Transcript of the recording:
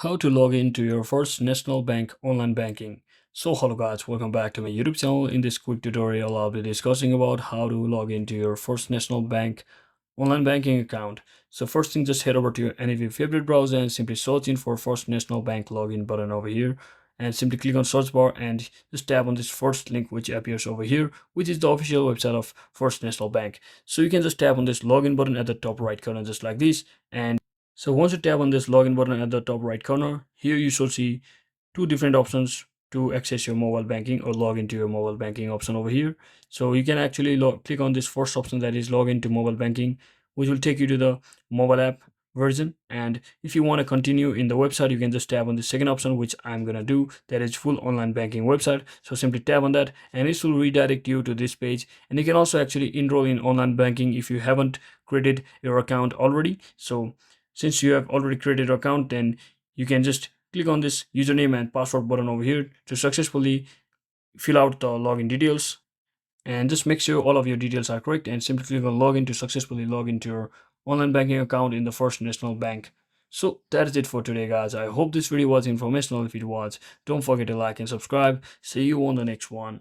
How to log into your First National Bank online banking. So hello guys, welcome back to my YouTube channel. In this quick tutorial, I'll be discussing about how to log into your First National Bank online banking account. So first thing, just head over to any of your favorite browser and simply search in for First National Bank login button over here. And simply click on search bar and just tap on this first link which appears over here, which is the official website of First National Bank. So you can just tap on this login button at the top right corner just like this. And so once you tap on this login button at the top right corner, here you should see two different options to access your mobile banking or log into your mobile banking option over here. So you can actually click on this first option, that is log into mobile banking, which will take you to the mobile app version. And if you want to continue in the website, you can just tap on the second option, which I'm gonna do, that is full online banking website. So simply tap on that and it will redirect you to this page. And you can also actually enroll in online banking if you haven't created your account already. So since you have already created your account, then you can just click on this username and password button over here to successfully fill out the login details, and just make sure all of your details are correct and simply click on login to successfully log into your online banking account in the First National Bank. So that's it for today guys. I hope this video was informational. If it was, don't forget to like and subscribe. See you on the next one.